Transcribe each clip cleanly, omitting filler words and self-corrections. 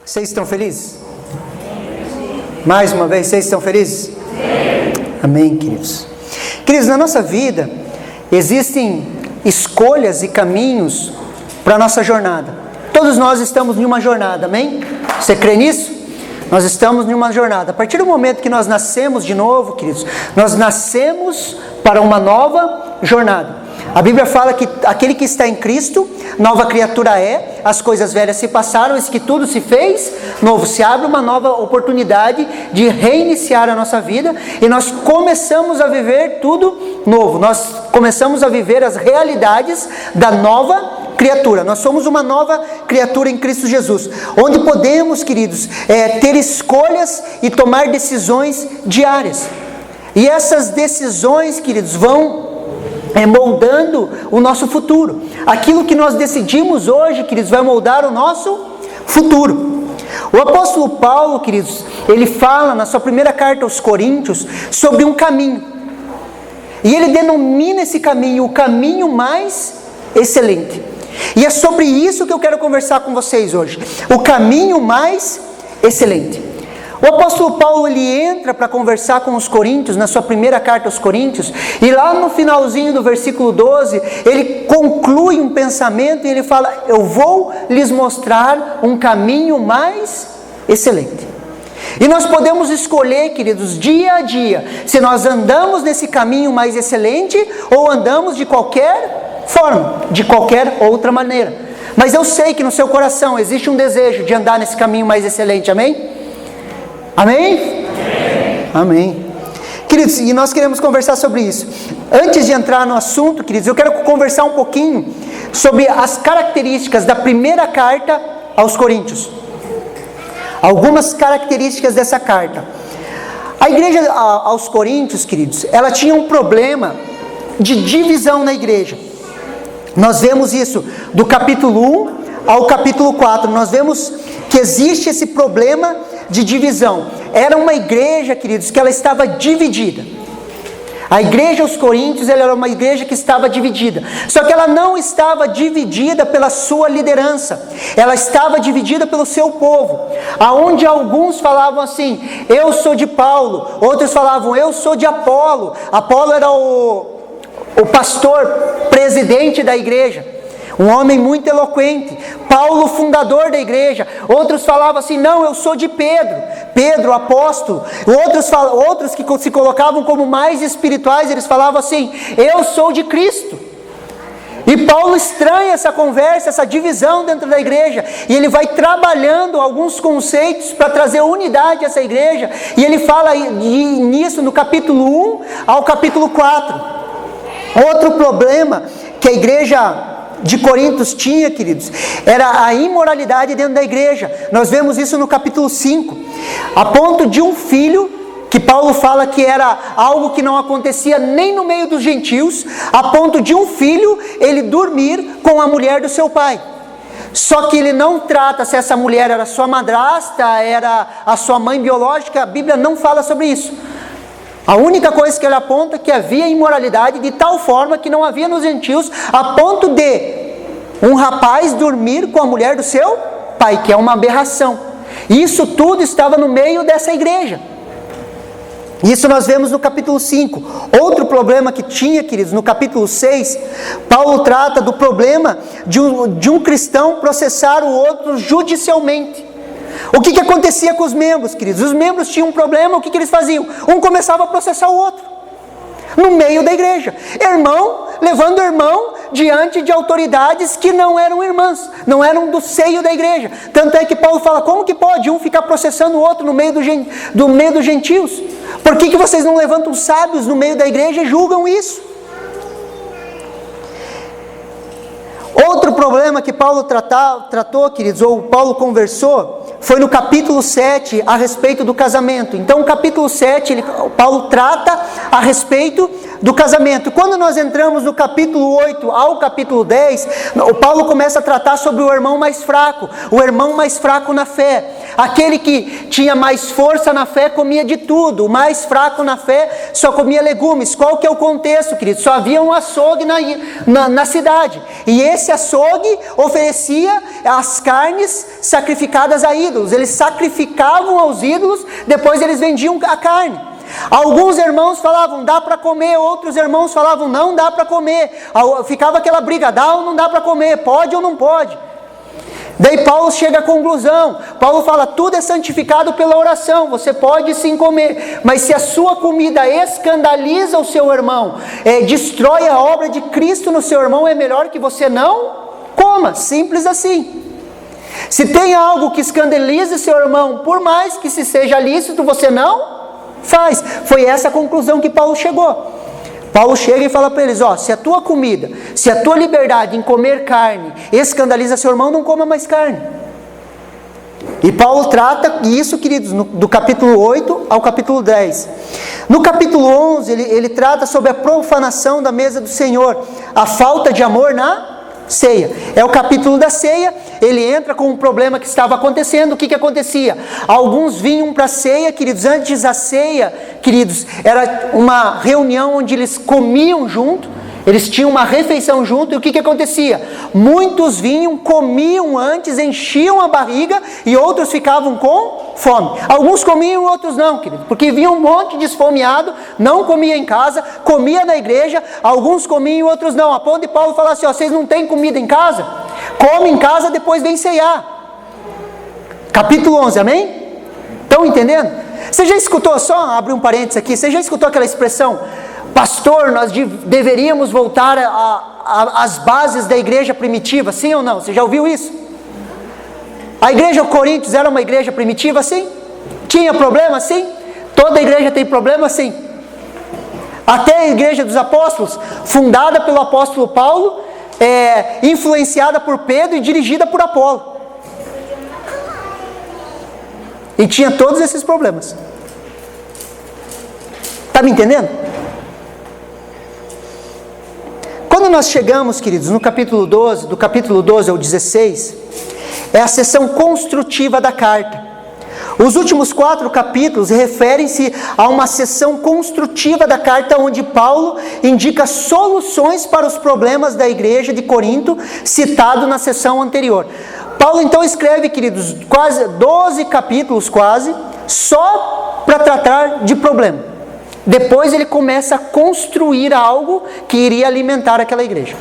Vocês estão felizes? Mais uma vez, vocês estão felizes? Amém, queridos. Queridos, na nossa vida existem escolhas e caminhos para a nossa jornada. Todos nós estamos em uma jornada, amém? Você crê nisso? Nós estamos em uma jornada. A partir do momento que nós nascemos de novo, queridos, nós nascemos para uma nova jornada. A Bíblia fala que aquele que está em Cristo, nova criatura é, as coisas velhas se passaram, eis que tudo se fez novo. Se abre uma nova oportunidade de reiniciar a nossa vida e nós começamos a viver tudo novo. Nós começamos a viver as realidades da nova criatura. Nós somos uma nova criatura em Cristo Jesus, onde podemos, queridos, ter escolhas e tomar decisões diárias. E essas decisões, queridos, vão moldando o nosso futuro. Aquilo que nós decidimos hoje, queridos, vai moldar o nosso futuro. O apóstolo Paulo, queridos, ele fala na sua primeira carta aos Coríntios sobre um caminho. E ele denomina esse caminho o caminho mais excelente. E é sobre isso que eu quero conversar com vocês hoje. O caminho mais excelente. O apóstolo Paulo, ele entra para conversar com os coríntios, na sua primeira carta aos Coríntios, e lá no finalzinho do versículo 12, ele conclui um pensamento e ele fala: eu vou lhes mostrar um caminho mais excelente. E nós podemos escolher, queridos, dia a dia, se nós andamos nesse caminho mais excelente ou andamos de qualquer forma, de qualquer outra maneira. Mas eu sei que no seu coração existe um desejo de andar nesse caminho mais excelente, amém? Amém? Amém. Queridos, e nós queremos conversar sobre isso. Antes de entrar no assunto, queridos, eu quero conversar um pouquinho sobre as características da primeira carta aos Coríntios. Algumas características dessa carta. A igreja aos Coríntios, queridos, ela tinha um problema de divisão na igreja. Nós vemos isso do capítulo 1 ao capítulo 4. Nós vemos que existe esse problema de divisão. Era uma igreja, queridos, que ela estava dividida. A igreja aos Coríntios, ela era uma igreja que estava dividida. Só que ela não estava dividida pela sua liderança. Ela estava dividida pelo seu povo. Aonde alguns falavam assim: eu sou de Paulo. Outros falavam: eu sou de Apolo. Apolo era o pastor presidente da igreja. Um homem muito eloquente. Paulo, fundador da igreja. Outros falavam assim: não, eu sou de Pedro. Pedro, apóstolo. Outros que se colocavam como mais espirituais, eles falavam assim: eu sou de Cristo. E Paulo estranha essa conversa, essa divisão dentro da igreja. E ele vai trabalhando alguns conceitos para trazer unidade a essa igreja. E ele fala nisso no capítulo 1 ao capítulo 4. Outro problema que a igreja de Coríntios tinha, queridos, era a imoralidade dentro da igreja. Nós vemos isso no capítulo 5, a ponto de um filho, que Paulo fala que era algo que não acontecia nem no meio dos gentios, a ponto de um filho, ele dormir com a mulher do seu pai. Só que ele não trata se essa mulher era sua madrasta, era a sua mãe biológica. A Bíblia não fala sobre isso. A única coisa que ele aponta é que havia imoralidade de tal forma que não havia nos gentios, a ponto de um rapaz dormir com a mulher do seu pai, que é uma aberração. Isso tudo estava no meio dessa igreja. Isso nós vemos no capítulo 5. Outro problema que tinha, queridos, no capítulo 6, Paulo trata do problema de um cristão processar o outro judicialmente. O que acontecia com os membros, queridos? Os membros tinham um problema, o que eles faziam? Um começava a processar o outro, no meio da igreja. Irmão levando irmão diante de autoridades que não eram irmãs, não eram do seio da igreja. Tanto é que Paulo fala: como que pode um ficar processando o outro no meio dos gentios? Por que vocês não levantam sábios no meio da igreja e julgam isso? Outro problema que Paulo tratou, queridos, ou Paulo conversou, foi no capítulo 7, a respeito do casamento. Então, o capítulo 7, Paulo trata a respeito do casamento. Quando nós entramos no capítulo 8 ao capítulo 10, o Paulo começa a tratar sobre o irmão mais fraco na fé. Aquele que tinha mais força na fé comia de tudo, o mais fraco na fé só comia legumes. Qual que é o contexto, querido? Só havia um açougue na cidade, e esse açougue oferecia as carnes sacrificadas a ídolos. Eles sacrificavam aos ídolos, depois eles vendiam a carne. Alguns irmãos falavam, dá para comer, outros irmãos falavam, não dá para comer. Ficava aquela briga, dá ou não dá para comer, pode ou não pode. Daí Paulo chega à conclusão. Paulo fala, tudo é santificado pela oração, você pode sim comer, mas se a sua comida escandaliza o seu irmão, destrói a obra de Cristo no seu irmão, é melhor que você não coma, simples assim. Se tem algo que escandalize seu irmão, por mais que se seja lícito, você não faz. Foi essa a conclusão que Paulo chegou. Paulo chega e fala para eles, se a tua comida, se a tua liberdade em comer carne escandaliza seu irmão, não coma mais carne. E Paulo trata isso, queridos, do capítulo 8 ao capítulo 10. No capítulo 11, ele trata sobre a profanação da mesa do Senhor, a falta de amor na ceia. É o capítulo da ceia. Ele entra com um problema que estava acontecendo. O que acontecia? Alguns vinham para a ceia, queridos. Antes a ceia, queridos, era uma reunião onde eles comiam junto, eles tinham uma refeição junto. E o que acontecia? Muitos vinham, comiam antes, enchiam a barriga, e outros ficavam com fome. Alguns comiam, outros não, querido, porque vinha um monte de esfomeado, não comia em casa, comia na igreja. Alguns comiam, outros não. A ponto de Paulo falar assim, vocês não têm comida em casa? Come em casa, depois vem ceiar. Capítulo 11, amém? Estão entendendo? Você já escutou, só abrir um parênteses aqui, você já escutou aquela expressão, pastor, nós deveríamos voltar às bases da igreja primitiva, sim ou não? Você já ouviu isso? A igreja Coríntios era uma igreja primitiva, sim? Tinha problema, sim? Toda igreja tem problema, sim? Até a igreja dos apóstolos, fundada pelo apóstolo Paulo, influenciada por Pedro e dirigida por Apolo. E tinha todos esses problemas. Está me entendendo? Quando nós chegamos, queridos, no capítulo 12, do capítulo 12 ao 16, é a seção construtiva da carta. Os últimos 4 capítulos referem-se a uma seção construtiva da carta, onde Paulo indica soluções para os problemas da igreja de Corinto, citado na seção anterior. Paulo então escreve, queridos, quase 12 capítulos só para tratar de problema. Depois ele começa a construir algo que iria alimentar aquela igreja.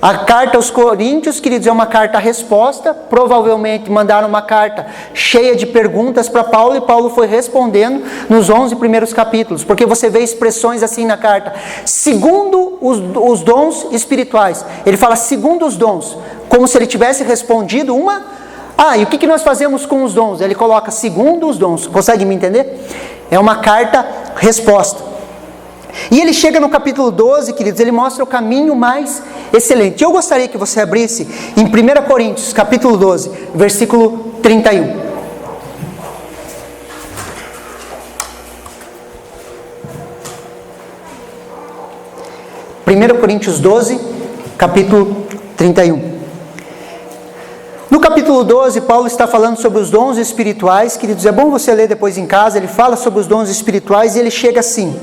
A carta aos Coríntios, queridos, é uma carta-resposta. Provavelmente mandaram uma carta cheia de perguntas para Paulo, e Paulo foi respondendo nos 11 primeiros capítulos, porque você vê expressões assim na carta, segundo os dons espirituais. Ele fala segundo os dons, como se ele tivesse respondido e o que nós fazemos com os dons? Ele coloca segundo os dons. Consegue me entender? É uma carta-resposta. E ele chega no capítulo 12, queridos, ele mostra o caminho mais excelente. Eu gostaria que você abrisse em 1 Coríntios, capítulo 12, versículo 31. 1 Coríntios 12, capítulo 31. No capítulo 12, Paulo está falando sobre os dons espirituais, queridos. É bom você ler depois em casa. Ele fala sobre os dons espirituais e ele chega assim,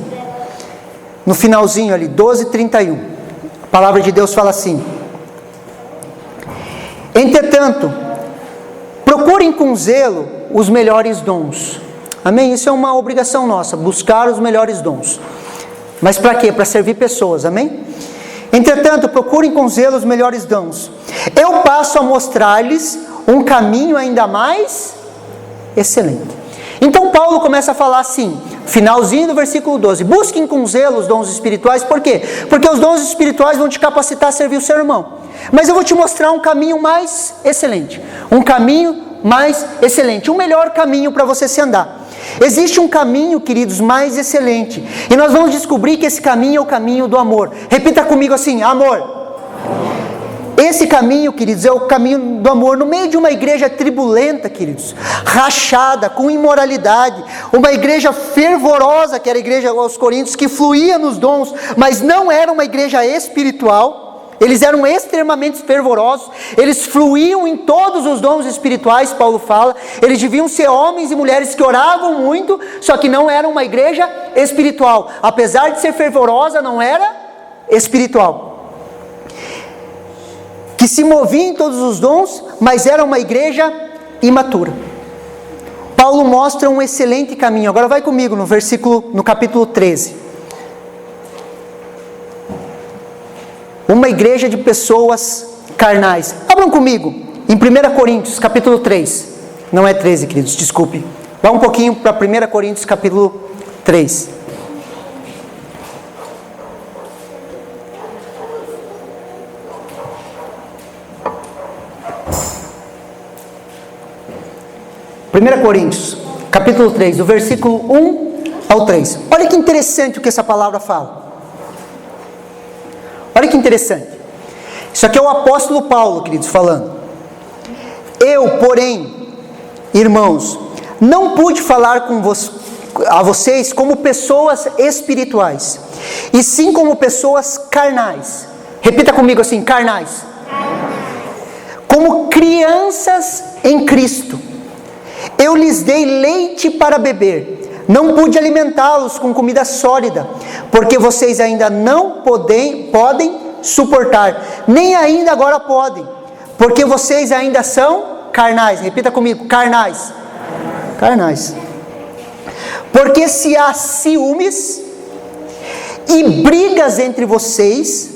no finalzinho ali, 12:31, a palavra de Deus fala assim: entretanto, procurem com zelo os melhores dons. Amém? Isso é uma obrigação nossa, buscar os melhores dons. Mas para quê? Para servir pessoas, amém? Entretanto, procurem com zelo os melhores dons. Eu passo a mostrar-lhes um caminho ainda mais excelente. Então Paulo começa a falar assim, finalzinho do versículo 12, busquem com zelo os dons espirituais. Por quê? Porque os dons espirituais vão te capacitar a servir o seu irmão. Mas eu vou te mostrar um caminho mais excelente, um caminho mais excelente, um melhor caminho para você se andar. Existe um caminho, queridos, mais excelente, e nós vamos descobrir que esse caminho é o caminho do amor. Repita comigo assim: amor. Esse caminho, queridos, é o caminho do amor. No meio de uma igreja tribulenta, queridos, rachada, com imoralidade, uma igreja fervorosa, que era a igreja aos Coríntios, que fluía nos dons, mas não era uma igreja espiritual. Eles eram extremamente fervorosos, eles fluíam em todos os dons espirituais, Paulo fala. Eles deviam ser homens e mulheres que oravam muito, só que não eram uma igreja espiritual. Apesar de ser fervorosa, não era espiritual. Que se movia em todos os dons, mas era uma igreja imatura. Paulo mostra um excelente caminho. Agora vai comigo no capítulo 13. Uma igreja de pessoas carnais. Abram comigo em 1 Coríntios, capítulo 3. Não é 13, queridos, desculpe. Vá um pouquinho para 1 Coríntios, capítulo 3. Primeira Coríntios, capítulo 3, do versículo 1 ao 3. Olha que interessante o que essa palavra fala. Olha que interessante. Isso aqui é o apóstolo Paulo, queridos, falando. Eu, porém, irmãos, não pude falar a vocês como pessoas espirituais, e sim como pessoas carnais. Repita comigo assim, carnais. Como crianças em Cristo. Eu lhes dei leite para beber. Não pude alimentá-los com comida sólida, porque vocês ainda não podem suportar, nem ainda agora podem, porque vocês ainda são carnais. Repita comigo, carnais. Carnais. Porque se há ciúmes e brigas entre vocês,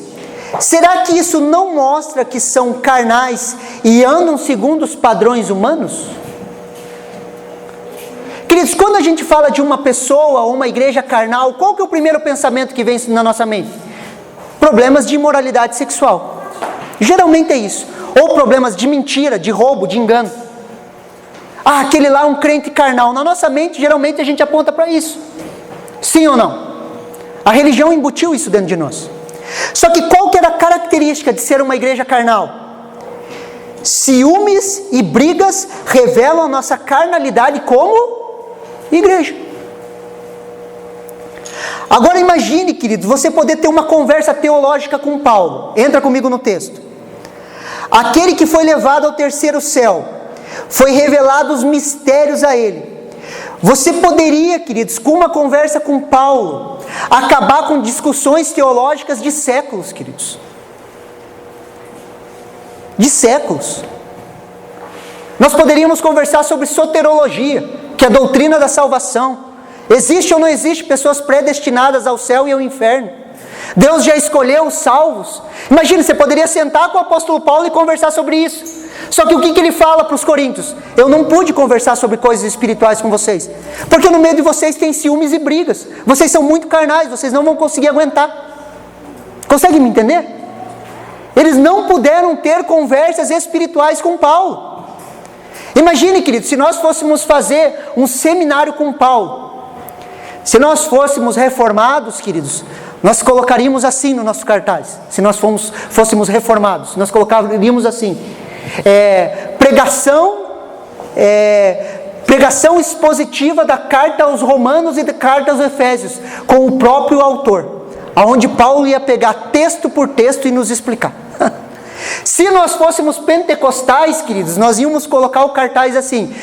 será que isso não mostra que são carnais e andam segundo os padrões humanos? Queridos, quando a gente fala de uma pessoa ou uma igreja carnal, qual que é o primeiro pensamento que vem na nossa mente? Problemas de imoralidade sexual. Geralmente é isso. Ou problemas de mentira, de roubo, de engano. Ah, aquele lá é um crente carnal. Na nossa mente, geralmente a gente aponta para isso. Sim ou não? A religião embutiu isso dentro de nós. Só que qual que era a característica de ser uma igreja carnal? Ciúmes e brigas revelam a nossa carnalidade como igreja. Agora imagine, querido, você poder ter uma conversa teológica com Paulo. Entra comigo no texto. Aquele que foi levado ao terceiro céu, foi revelado os mistérios a ele. Você poderia, queridos, com uma conversa com Paulo, acabar com discussões teológicas de séculos, queridos. De séculos. Nós poderíamos conversar sobre soterologia, que é a doutrina da salvação. Existe ou não existe pessoas predestinadas ao céu e ao inferno? Deus já escolheu os salvos. Imagina, você poderia sentar com o apóstolo Paulo e conversar sobre isso. Só que o que ele fala para os coríntios? Eu não pude conversar sobre coisas espirituais com vocês, porque no meio de vocês tem ciúmes e brigas. Vocês são muito carnais, vocês não vão conseguir aguentar. Consegue me entender? Eles não puderam ter conversas espirituais com Paulo. Imagine, querido, se nós fôssemos fazer um seminário com Paulo, se nós fôssemos reformados, queridos, nós colocaríamos assim no nosso cartaz. Se nós fôssemos reformados, nós colocaríamos assim: pregação expositiva da carta aos Romanos e da carta aos Efésios, com o próprio autor, aonde Paulo ia pegar texto por texto e nos explicar. Se nós fôssemos pentecostais, queridos, nós íamos colocar o cartaz assim: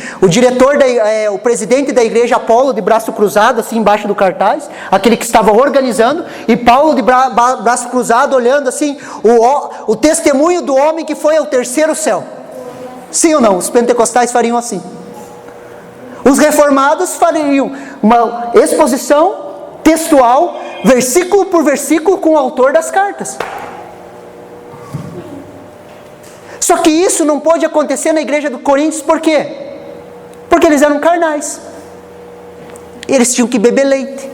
o presidente da igreja Apolo de braço cruzado, assim embaixo do cartaz, aquele que estava organizando, e Paulo de braço cruzado olhando assim, o testemunho do homem que foi ao terceiro céu. Sim ou não? Os pentecostais fariam assim. Os reformados fariam uma exposição textual, versículo por versículo, com o autor das cartas. Só que isso não pôde acontecer na igreja do Coríntios, por quê? Porque eles eram carnais. Eles tinham que beber leite.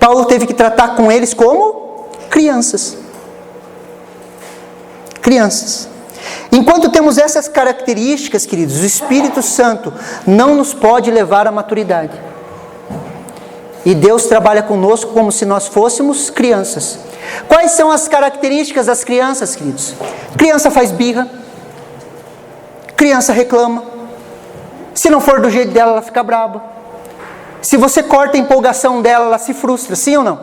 Paulo teve que tratar com eles como crianças. Crianças. Enquanto temos essas características, queridos, o Espírito Santo não nos pode levar à maturidade. E Deus trabalha conosco como se nós fôssemos crianças. Quais são as características das crianças, queridos? Criança faz birra. Criança reclama. Se não for do jeito dela, ela fica brava. Se você corta a empolgação dela, ela se frustra, sim ou não?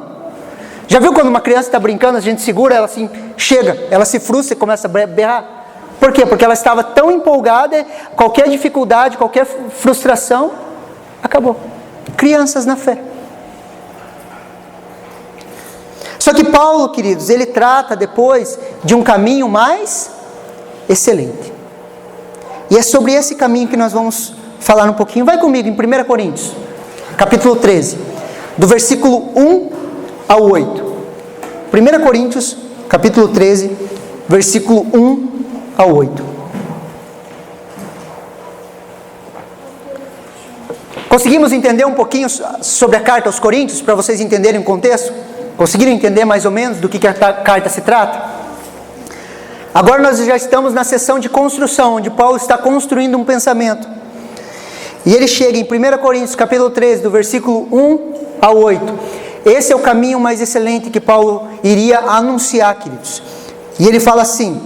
Já viu quando uma criança está brincando, a gente segura, ela assim, chega, ela se frustra e começa a berrar? Por quê? Porque ela estava tão empolgada, qualquer dificuldade, qualquer frustração, acabou. Crianças na fé. Só que Paulo, queridos, ele trata depois de um caminho mais excelente. E é sobre esse caminho que nós vamos falar um pouquinho. Vai comigo em 1 Coríntios, capítulo 13, do versículo 1 ao 8. 1 Coríntios, capítulo 13, versículo 1 ao 8. Conseguimos entender um pouquinho sobre a carta aos Coríntios, para vocês entenderem o contexto? Conseguiram entender mais ou menos do que a carta se trata? Agora nós já estamos na sessão de construção, onde Paulo está construindo um pensamento. E ele chega em 1 Coríntios, capítulo 13, do versículo 1 ao 8. Esse é o caminho mais excelente que Paulo iria anunciar, queridos. E ele fala assim: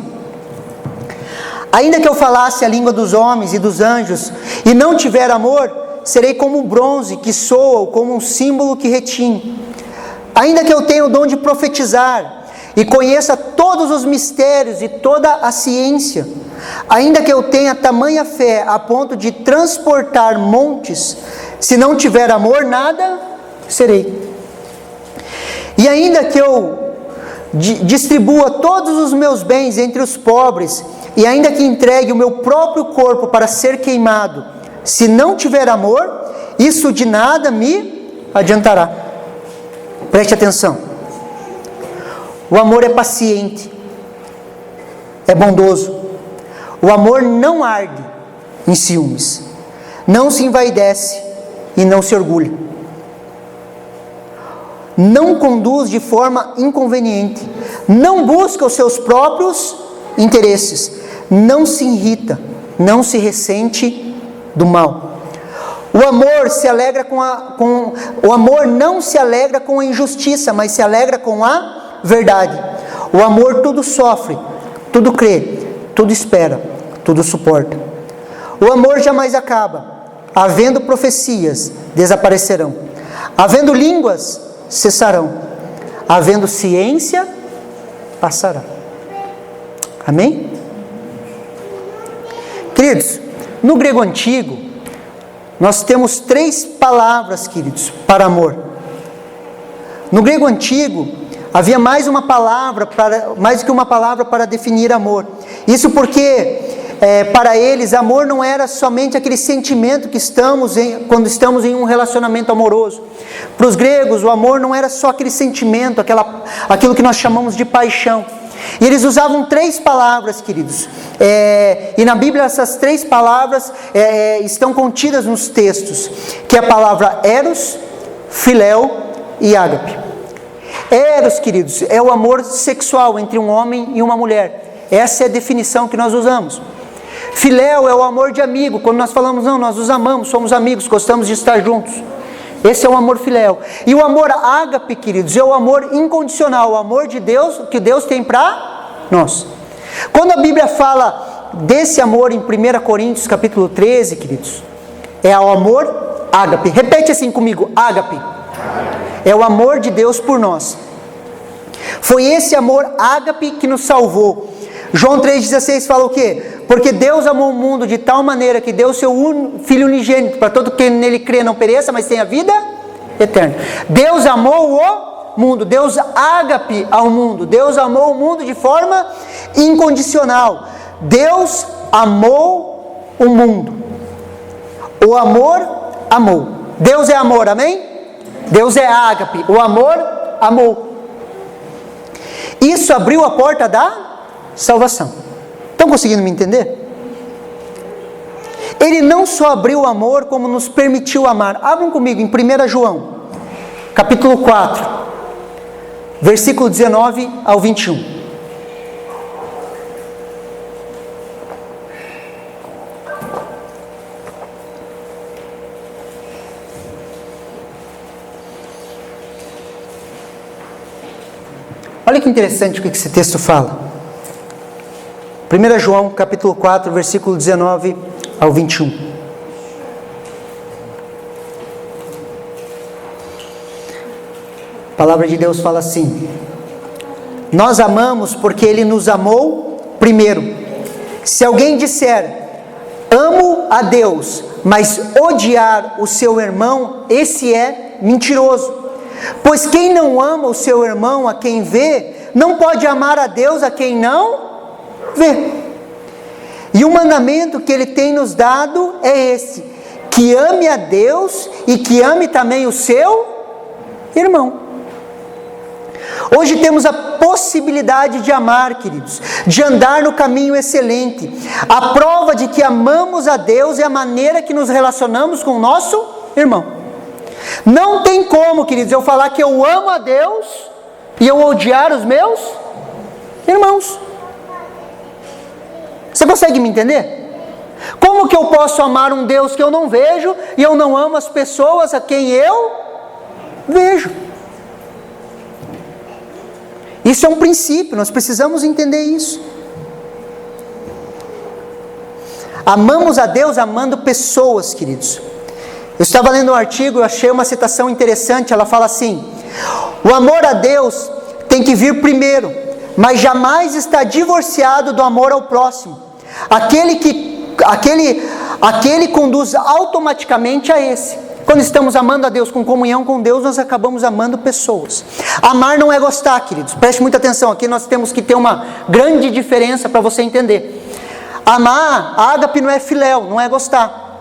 ainda que eu falasse a língua dos homens e dos anjos, e não tiver amor, serei como um bronze que soa, ou como um símbolo que retine. Ainda que eu tenha o dom de profetizar, e conheça todos os mistérios e toda a ciência, ainda que eu tenha tamanha fé a ponto de transportar montes, se não tiver amor, nada serei. E ainda que eu distribua todos os meus bens entre os pobres, e ainda que entregue o meu próprio corpo para ser queimado, se não tiver amor, isso de nada me adiantará. Preste atenção. O amor é paciente, é bondoso. O amor não arde em ciúmes, não se envaidece e não se orgulha. Não conduz de forma inconveniente, não busca os seus próprios interesses, não se irrita, não se ressente do mal. O amor se alegra o amor não se alegra com a injustiça, mas se alegra com a verdade. O amor tudo sofre, tudo crê, tudo espera, tudo suporta. O amor jamais acaba. Havendo profecias, desaparecerão. Havendo línguas, cessarão. Havendo ciência, passará. Amém? Queridos, no grego antigo, nós temos 3 palavras, queridos, para amor. No grego antigo, havia mais do que uma palavra para definir amor. Isso porque, para eles, amor não era somente aquele sentimento que quando estamos em um relacionamento amoroso. Para os gregos, o amor não era só aquele sentimento, aquilo que nós chamamos de paixão. E eles usavam 3 palavras, queridos. E na Bíblia essas 3 palavras estão contidas nos textos, que é a palavra eros, filéu e ágape. Eros, queridos, é o amor sexual entre um homem e uma mulher. Essa é a definição que nós usamos. Filéu é o amor de amigo, quando nós falamos, não, nós os amamos, somos amigos, gostamos de estar juntos. Esse é o amor filéu. E o amor ágape, queridos, é o amor incondicional, o amor de Deus, que Deus tem para nós. Quando a Bíblia fala desse amor em 1 Coríntios capítulo 13, queridos, é o amor ágape. Repete assim comigo, ágape. É o amor de Deus por nós. Foi esse amor ágape que nos salvou. João 3,16 fala o quê? Porque Deus amou o mundo de tal maneira que deu o seu Filho unigênito, para todo quem nele crê não pereça, mas tenha vida eterna. Deus amou o mundo, Deus ágape ao mundo, Deus amou o mundo de forma incondicional. Deus amou o mundo. O amor amou. Deus é amor, amém? Deus é ágape, o amor amou. Isso abriu a porta da salvação. Estão conseguindo me entender? Ele não só abriu o amor, como nos permitiu amar. Abram comigo em 1 João, capítulo 4, versículo 19 ao 21. Olha que interessante o que esse texto fala. 1 João, capítulo 4, versículo 19 ao 21. palavra de Deus fala assim: nós amamos porque Ele nos amou primeiro. Se alguém disser, amo a Deus, mas odiar o seu irmão, esse é mentiroso. Pois quem não ama o seu irmão a quem vê, não pode amar a Deus a quem não vê. E o mandamento que Ele tem nos dado é esse: que ame a Deus e que ame também o seu irmão. Hoje temos a possibilidade de amar, queridos, de andar no caminho excelente. A prova de que amamos a Deus é a maneira que nos relacionamos com o nosso irmão. Não tem como, queridos, eu falar que eu amo a Deus e eu odiar os meus irmãos. Você consegue me entender? Como que eu posso amar um Deus que eu não vejo e eu não amo as pessoas a quem eu vejo? Isso é um princípio, nós precisamos entender isso. Amamos a Deus amando pessoas, queridos. Eu estava lendo um artigo, eu achei uma citação interessante, ela fala assim: o amor a Deus tem que vir primeiro, mas jamais está divorciado do amor ao próximo. Aquele conduz automaticamente a esse. Quando estamos amando a Deus, com comunhão com Deus, nós acabamos amando pessoas. Amar não é gostar, queridos. Preste muita atenção, aqui nós temos que ter uma grande diferença para você entender. Amar, ágape não é filéu, não é gostar.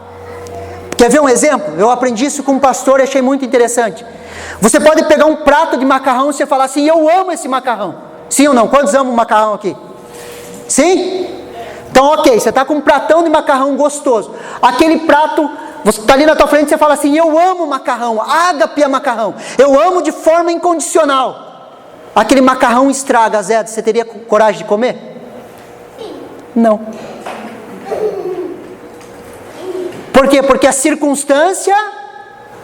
Quer ver um exemplo? Eu aprendi isso com um pastor e achei muito interessante. Você pode pegar um prato de macarrão e você falar assim: eu amo esse macarrão. Sim ou não? Quantos amam macarrão aqui? Sim? Então ok, você está com um pratão de macarrão gostoso. Aquele prato, você está ali na tua frente e você fala assim: eu amo macarrão, ágape é macarrão. Eu amo de forma incondicional. Aquele macarrão estraga, Zé, você teria coragem de comer? Não. Por quê? Porque a circunstância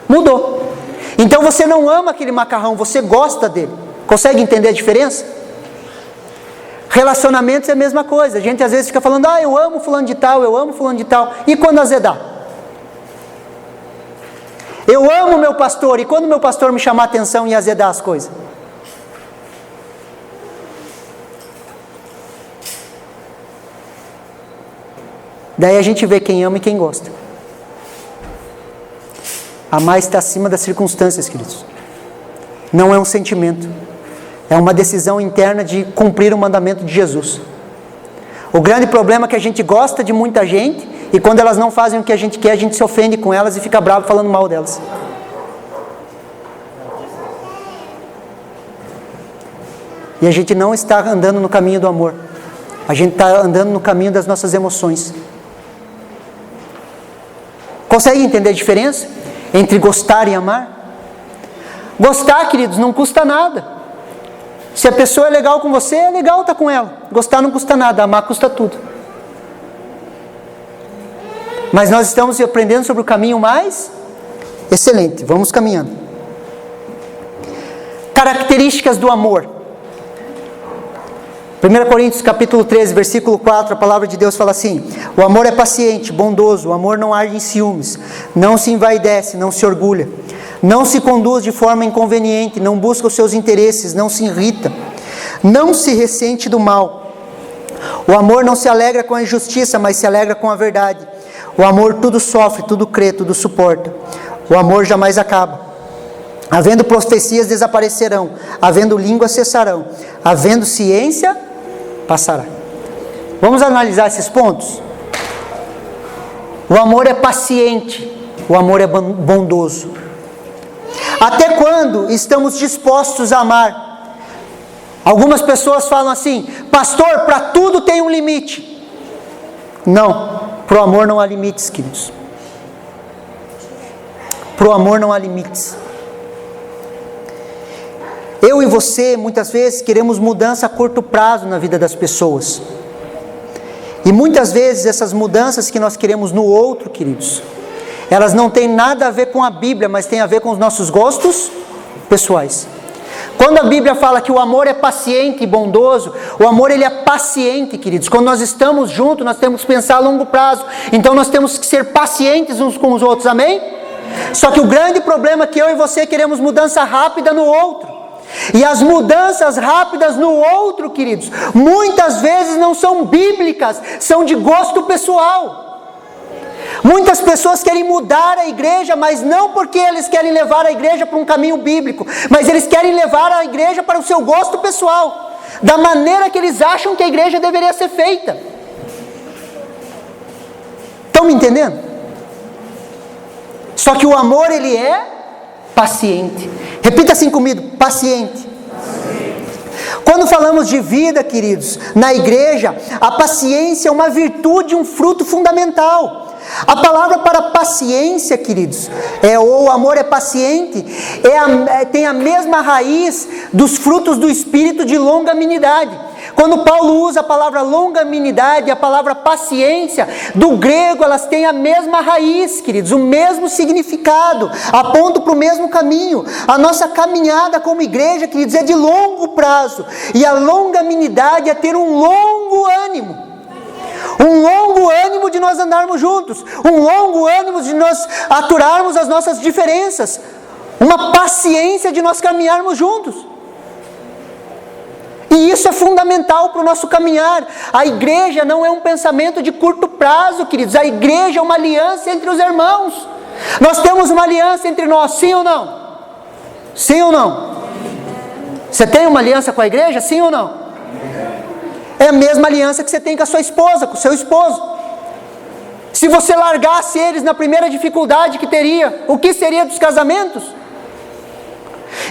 mudou. Então você não ama aquele macarrão, você gosta dele. Consegue entender a diferença? Relacionamentos é a mesma coisa. A gente às vezes fica falando: eu amo fulano de tal, eu amo fulano de tal. E quando azedar? Eu amo meu pastor, e quando meu pastor me chamar a atenção e azedar as coisas? Daí a gente vê quem ama e quem gosta. Amar está acima das circunstâncias, queridos. Não é um sentimento. É uma decisão interna de cumprir o mandamento de Jesus. O grande problema é que a gente gosta de muita gente e quando elas não fazem o que a gente quer, a gente se ofende com elas e fica bravo falando mal delas. E a gente não está andando no caminho do amor. A gente está andando no caminho das nossas emoções. Consegue entender a diferença entre gostar e amar? Gostar, queridos, não custa nada. Se a pessoa é legal com você, é legal estar com ela. Gostar não custa nada, amar custa tudo. Mas nós estamos aprendendo sobre o caminho mais excelente. Vamos caminhando. Características do amor. 1 Coríntios capítulo 13, versículo 4, a palavra de Deus fala assim: o amor é paciente, bondoso, o amor não arde em ciúmes, não se envaidece, não se orgulha, não se conduz de forma inconveniente, não busca os seus interesses, não se irrita, não se ressente do mal. O amor não se alegra com a injustiça, mas se alegra com a verdade. O amor tudo sofre, tudo crê, tudo suporta. O amor jamais acaba. Havendo profecias desaparecerão, havendo línguas cessarão, havendo ciência passará. Vamos analisar esses pontos? O amor é paciente, o amor é bondoso. Até quando estamos dispostos a amar? Algumas pessoas falam assim: pastor, para tudo tem um limite. Não, para o amor não há limites, queridos. Para o amor não há limites. Eu e você, muitas vezes, queremos mudança a curto prazo na vida das pessoas. E muitas vezes essas mudanças que nós queremos no outro, queridos, elas não têm nada a ver com a Bíblia, mas têm a ver com os nossos gostos pessoais. Quando a Bíblia fala que o amor é paciente e bondoso, o amor ele é paciente, queridos. Quando nós estamos juntos, nós temos que pensar a longo prazo. Então nós temos que ser pacientes uns com os outros, amém? Só que o grande problema é que eu e você queremos mudança rápida no outro. E as mudanças rápidas no outro, queridos, muitas vezes não são bíblicas, são de gosto pessoal. Muitas pessoas querem mudar a igreja, mas não porque eles querem levar a igreja para um caminho bíblico, mas eles querem levar a igreja para o seu gosto pessoal, da maneira que eles acham que a igreja deveria ser feita. Estão me entendendo? Só que o amor, ele é paciente. Repita assim comigo: paciente. Quando falamos de vida, queridos, na igreja, a paciência é uma virtude, um fruto fundamental. A palavra para paciência, queridos, ou amor é paciente, tem a mesma raiz dos frutos do Espírito de longanimidade. Quando Paulo usa a palavra longanimidade e a palavra paciência, do grego elas têm a mesma raiz, queridos, o mesmo significado, apontam para o mesmo caminho. A nossa caminhada como igreja, queridos, é de longo prazo, e a longanimidade é ter um longo ânimo. Um longo ânimo de nós andarmos juntos, um longo ânimo de nós aturarmos as nossas diferenças, uma paciência de nós caminharmos juntos. E isso é fundamental para o nosso caminhar. A igreja não é um pensamento de curto prazo, queridos. A igreja é uma aliança entre os irmãos. Nós temos uma aliança entre nós, sim ou não? Sim ou não? Você tem uma aliança com a igreja, sim ou não? É a mesma aliança que você tem com a sua esposa, com o seu esposo. Se você largasse eles na primeira dificuldade que teria, o que seria dos casamentos?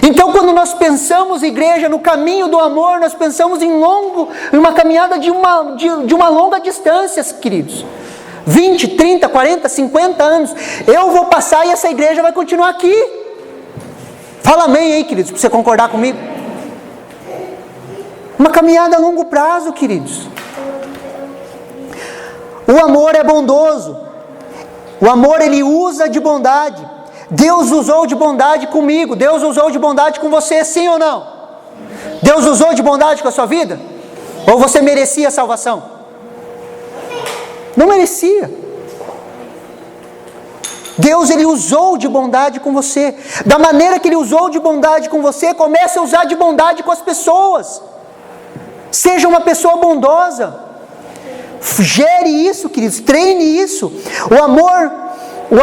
Então, quando nós pensamos igreja no caminho do amor, nós pensamos em uma caminhada de uma longa distância, queridos. 20, 30, 40, 50 anos. Eu vou passar e essa igreja vai continuar aqui. Fala amém aí, queridos, para você concordar comigo. Uma caminhada a longo prazo, queridos. O amor é bondoso. O amor, ele usa de bondade. Deus usou de bondade comigo. Deus usou de bondade com você, sim ou não? Deus usou de bondade com a sua vida? Ou você merecia a salvação? Não merecia. Deus, ele usou de bondade com você. Da maneira que ele usou de bondade com você, comece a usar de bondade com as pessoas. Seja uma pessoa bondosa. Gere isso, queridos. Treine isso. O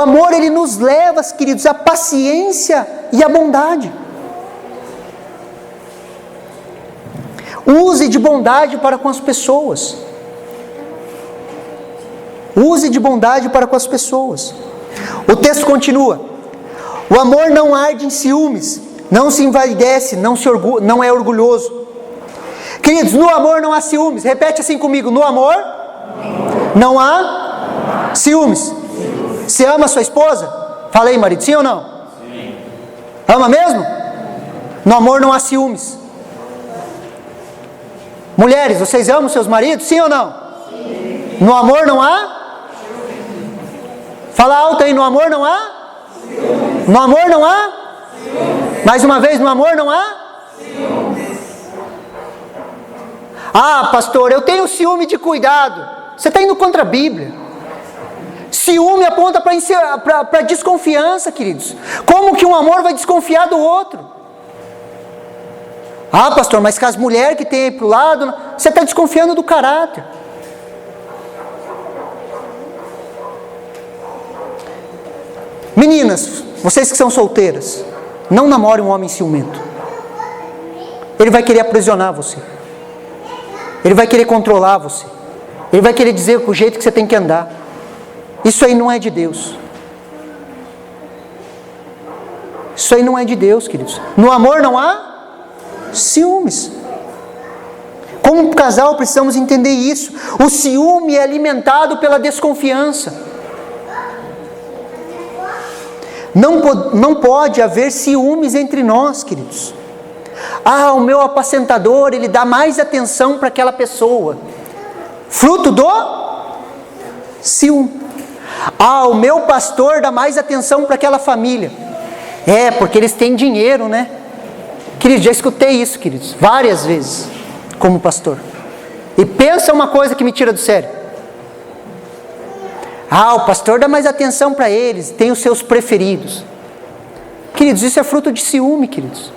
amor, ele nos leva, queridos, à paciência e à bondade. Use de bondade para com as pessoas. Use de bondade para com as pessoas. O texto continua. O amor não arde em ciúmes, não se envaidece, não é orgulhoso. Queridos, no amor não há ciúmes. Repete assim comigo: no amor não há ciúmes. Você ama a sua esposa? Fala aí, marido, sim ou não? Sim. Ama mesmo? No amor não há ciúmes. Mulheres, vocês amam seus maridos? Sim ou não? Sim. No amor não há? Fala alto aí, no amor não há? Ciúmes. No amor não há? Ciúmes. Mais uma vez, no amor não há? Ciúmes. Ah, pastor, eu tenho ciúme de cuidado. Você está indo contra a Bíblia. Ciúme aponta para desconfiança, queridos. Como que um amor vai desconfiar do outro? Ah, pastor, mas com as mulheres que tem aí para o lado, você está desconfiando do caráter. Meninas, vocês que são solteiras, não namorem um homem ciumento. Ele vai querer aprisionar você. Ele vai querer controlar você. Ele vai querer dizer o jeito que você tem que andar. Isso aí não é de Deus. Isso aí não é de Deus, queridos. No amor não há ciúmes. Como casal precisamos entender isso. O ciúme é alimentado pela desconfiança. Não pode haver ciúmes entre nós, queridos. Ah, o meu apacentador, ele dá mais atenção para aquela pessoa. Fruto do ciúme. Ah, o meu pastor dá mais atenção para aquela família. É, porque eles têm dinheiro, né? Queridos, já escutei isso, queridos, várias vezes, como pastor. E pensa uma coisa que me tira do sério. Ah, o pastor dá mais atenção para eles, tem os seus preferidos. Queridos, isso é fruto de ciúme, queridos.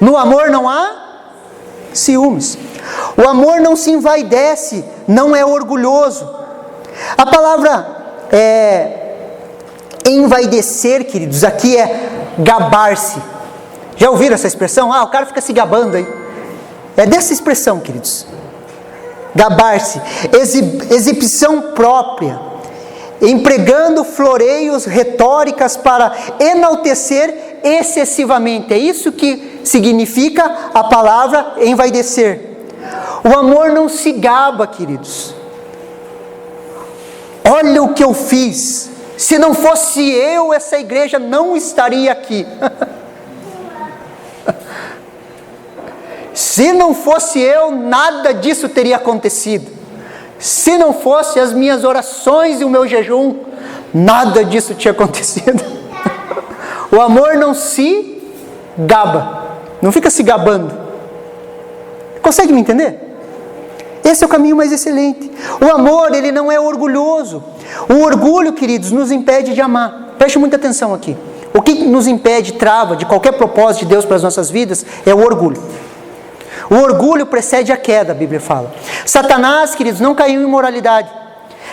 No amor não há ciúmes. O amor não se envaidece, não é orgulhoso. A palavra envaidecer, queridos, aqui é gabar-se. Já ouviram essa expressão? O cara fica se gabando aí. É dessa expressão, queridos. Gabar-se, exibição própria, empregando floreios, retóricas para enaltecer excessivamente. É isso que significa a palavra envaidecer. O amor não se gaba, queridos. Olha o que eu fiz. Se não fosse eu, essa igreja não estaria aqui. Se não fosse eu, nada disso teria acontecido. Se não fosse as minhas orações e o meu jejum, nada disso tinha acontecido. O amor não se gaba, não fica se gabando. Consegue me entender? Esse é o caminho mais excelente. O amor, ele não é orgulhoso. O orgulho, queridos, nos impede de amar. Preste muita atenção aqui. O que nos impede, trava de qualquer propósito de Deus para as nossas vidas é o orgulho. O orgulho precede a queda, a Bíblia fala. Satanás, queridos, não caiu em imoralidade.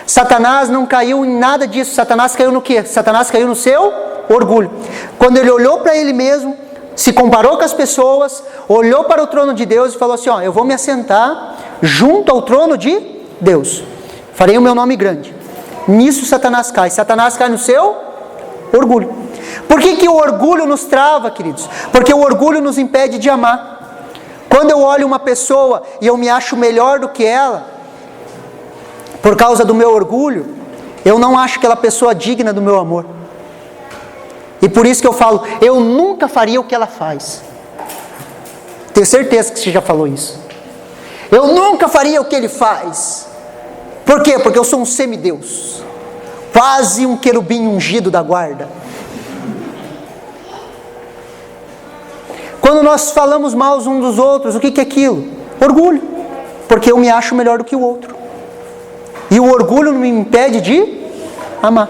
Satanás não caiu em nada disso. Satanás caiu no quê? Satanás caiu no seu orgulho. Quando ele olhou para ele mesmo, se comparou com as pessoas, olhou para o trono de Deus e falou assim, eu vou me assentar junto ao trono de Deus. Farei o meu nome grande. Nisso Satanás cai. Satanás cai no seu orgulho. Por que o orgulho nos trava, queridos? Porque o orgulho nos impede de amar. Quando eu olho uma pessoa e eu me acho melhor do que ela, por causa do meu orgulho, eu não acho aquela pessoa digna do meu amor. E por isso que eu falo, eu nunca faria o que ela faz. Tenho certeza que você já falou isso. Eu nunca faria o que ele faz. Por quê? Porque eu sou um semideus. Quase um querubim ungido da guarda. Quando nós falamos mal uns dos outros, o que é aquilo? Orgulho. Porque eu me acho melhor do que o outro. E o orgulho não me impede de amar.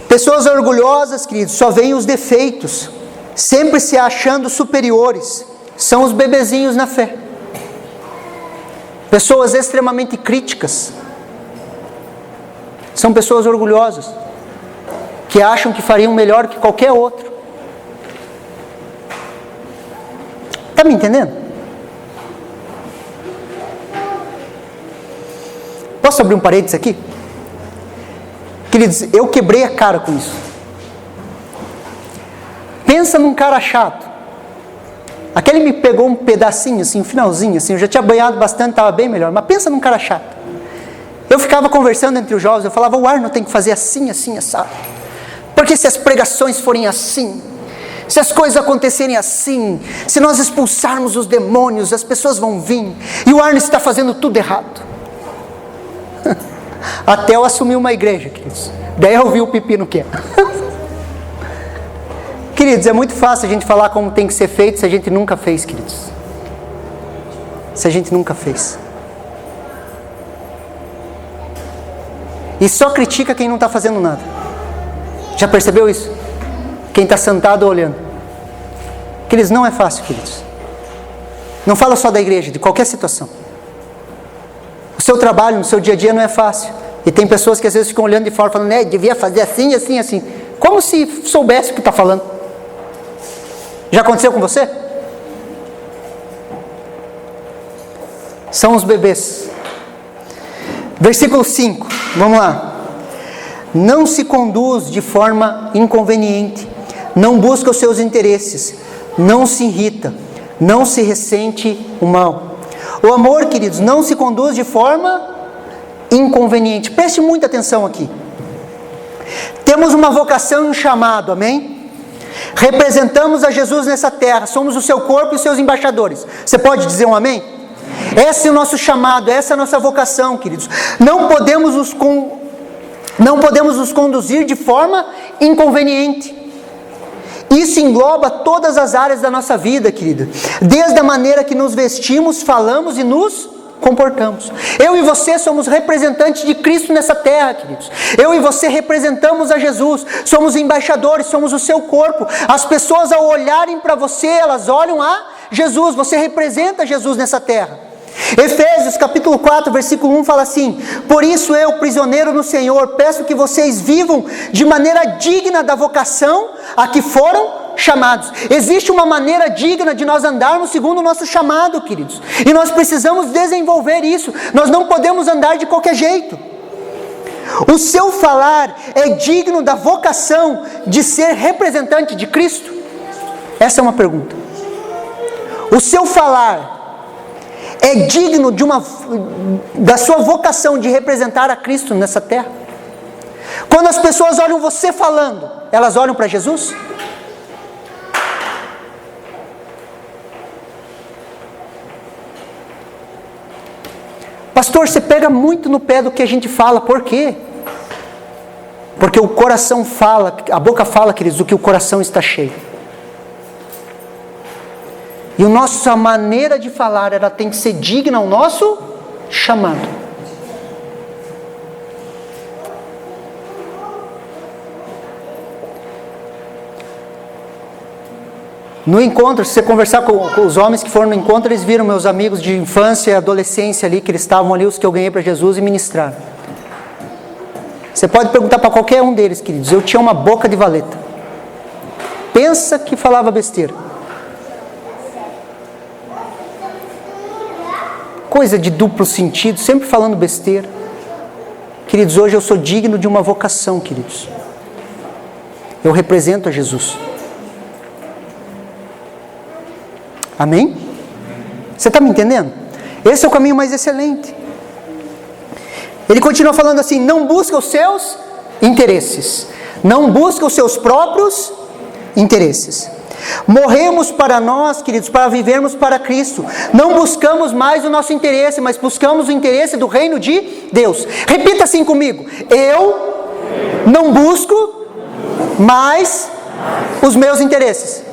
Pessoas orgulhosas, queridos, só veem os defeitos, sempre se achando superiores. São os bebezinhos na fé. Pessoas extremamente críticas. São pessoas orgulhosas, que acham que fariam melhor que qualquer outro. Está me entendendo? Posso abrir um parênteses aqui? Queridos, eu quebrei a cara com isso. Pensa num cara chato. Aquele me pegou um pedacinho, assim, um finalzinho, assim, eu já tinha banhado bastante, estava bem melhor. Mas pensa num cara chato. Eu ficava conversando entre os jovens, eu falava, o Arno tem que fazer assim, assim, assado. Porque se as pregações forem assim, se as coisas acontecerem assim, se nós expulsarmos os demônios, as pessoas vão vir, e o Arno está fazendo tudo errado. Até eu assumir uma igreja, queridos. Daí eu vi o pepino que é. Queridos, é muito fácil a gente falar como tem que ser feito se a gente nunca fez, queridos. Se a gente nunca fez. E só critica quem não está fazendo nada. Já percebeu isso? Quem está sentado olhando. Queridos, não é fácil, queridos. Não fala só da igreja, de qualquer situação. O seu trabalho, no seu dia a dia não é fácil. E tem pessoas que às vezes ficam olhando de fora, falando, devia fazer assim, assim, assim. Como se soubesse o que está falando. Já aconteceu com você? São os bebês. Versículo 5, vamos lá. Não se conduz de forma inconveniente, não busca os seus interesses, não se irrita, não se ressente o mal. O amor, queridos, não se conduz de forma inconveniente. Preste muita atenção aqui. Temos uma vocação e um chamado, amém? Representamos a Jesus nessa terra, somos o seu corpo e os seus embaixadores. Você pode dizer um amém? Esse é o nosso chamado, essa é a nossa vocação, queridos. Não podemos nos conduzir de forma inconveniente. Isso engloba todas as áreas da nossa vida, querida. Desde a maneira que nos vestimos, falamos e nos comportamos. Eu e você somos representantes de Cristo nessa terra, queridos. Eu e você representamos a Jesus, somos embaixadores, somos o seu corpo. As pessoas, ao olharem para você, elas olham a Jesus, você representa Jesus nessa terra. Efésios capítulo 4, versículo 1 fala assim: por isso eu, prisioneiro no Senhor, peço que vocês vivam de maneira digna da vocação a que foram chamados. Existe uma maneira digna de nós andarmos segundo o nosso chamado, queridos, e nós precisamos desenvolver isso. Nós não podemos andar de qualquer jeito. O seu falar é digno da vocação de ser representante de Cristo? Essa é uma pergunta. O seu falar é digno da sua vocação de representar a Cristo nessa terra? Quando as pessoas olham você falando, elas olham para Jesus? Pastor, você pega muito no pé do que a gente fala, por quê? Porque o coração fala, a boca fala, queridos, do que o coração está cheio. E a nossa maneira de falar, ela tem que ser digna ao nosso chamado. No encontro, se você conversar com os homens que foram no encontro, eles viram meus amigos de infância e adolescência ali, que eles estavam ali, os que eu ganhei para Jesus, e ministraram. Você pode perguntar para qualquer um deles, queridos, eu tinha uma boca de valeta. Pensa que falava besteira. Coisa de duplo sentido, sempre falando besteira. Queridos, hoje eu sou digno de uma vocação, queridos. Eu represento a Jesus. Amém? Você está me entendendo? Esse é o caminho mais excelente. Ele continua falando assim: não busca os seus interesses, não busca os seus próprios interesses. Morremos para nós, queridos, para vivermos para Cristo. Não buscamos mais o nosso interesse, mas buscamos o interesse do reino de Deus. Repita assim comigo: eu não busco mais os meus interesses.